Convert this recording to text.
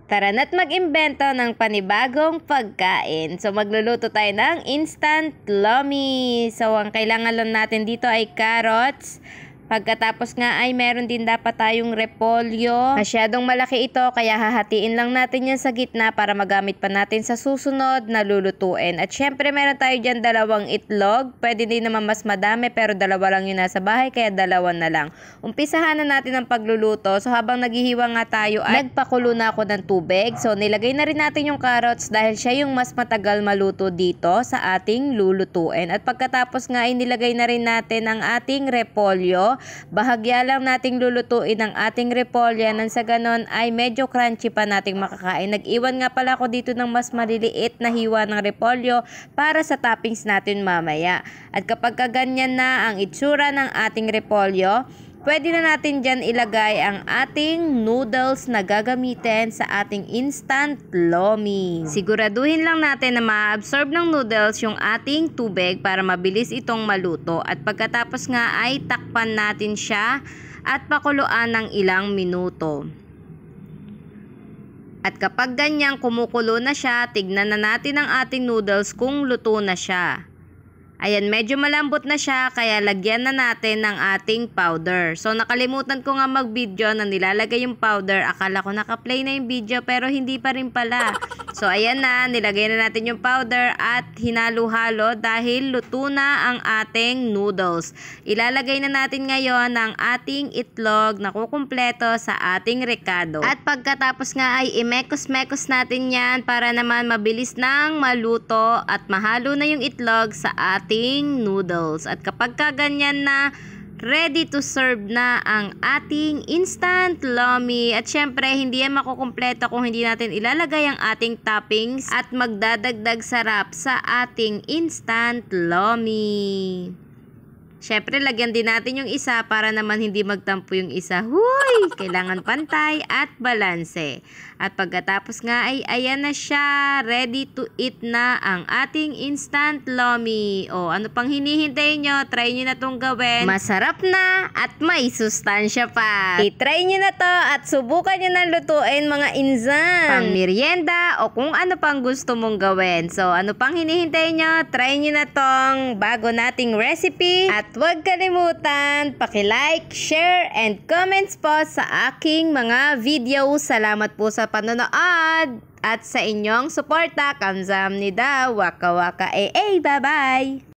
Tara na't mag-imbento ng panibagong pagkain. So magluluto tayo ng instant lomi. So ang kailangan lang natin dito ay carrots. Pagkatapos nga ay meron din dapat tayong repolyo. Masyadong malaki ito kaya hahatiin lang natin yan sa gitna para magamit pa natin sa susunod na lulutuin. At syempre meron tayo dyan 2 itlog. Pwede din naman mas madami pero 2 lang yun nasa bahay kaya 2 na lang. Umpisahan na natin ang pagluluto. So habang naghihiwa nga tayo ay nagpakulo na ako ng tubig. So nilagay na rin natin yung carrots dahil siya yung mas matagal maluto dito sa ating lulutuin. At pagkatapos nga ay nilagay na rin natin ang ating repolyo. Bahagya lang nating lulutuin ang ating repolyo nang sa ganon ay medyo crunchy pa nating makakain. Nag-iwan nga pala ako dito ng mas maliliit na hiwa ng repolyo para sa toppings natin mamaya. At kapag kaganyan na ang itsura ng ating repolyo, pwede na natin dyan ilagay ang ating noodles na gagamitin sa ating instant lomi. Siguraduhin lang natin na ma-absorb ng noodles yung ating tubig para mabilis itong maluto. At pagkatapos nga ay takpan natin siya at pakuluan ng ilang minuto. At kapag ganyang kumukulo na siya, tignan na natin ang ating noodles kung luto na siya. Ayan, medyo malambot na siya kaya lagyan na natin ng ating powder. So nakalimutan ko nga mag-video na nilalagay yung powder. Akala ko naka-play na yung video pero hindi pa rin pala. So ayan na, nilagay na natin yung powder at hinalo-halo dahil luto na ang ating noodles. Ilalagay na natin ngayon ang ating itlog na kukumpleto sa ating rekado. At pagkatapos nga ay imekos-mekos natin yan para naman mabilis nang maluto at mahalo na yung itlog sa ating noodles. At kapag kaganyan na, ready to serve na ang ating instant lomi. At syempre, hindi yan makukumpleto kung hindi natin ilalagay ang ating toppings at magdadagdag sarap sa ating instant lomi. Syempre, lagyan din natin yung isa para naman hindi magtampo yung isa. Huy! Kailangan pantay at balanse. At pagkatapos nga ay ayan na siya. Ready to eat na ang ating instant lomi. O, ano pang hinihintay nyo? Try nyo na itong gawin. Masarap na at may sustansya pa. I-try nyo na to at subukan nyo na lutuin mga insan. Pang merienda o kung ano pang gusto mong gawin. So, ano pang hinihintay nyo? Try nyo na tong bago nating recipe. At huwag kalimutan, paki-like, share, and comments po sa aking mga video. Salamat po sa panonood at sa inyong suporta. Kamsahamnida, waka waka bye-bye!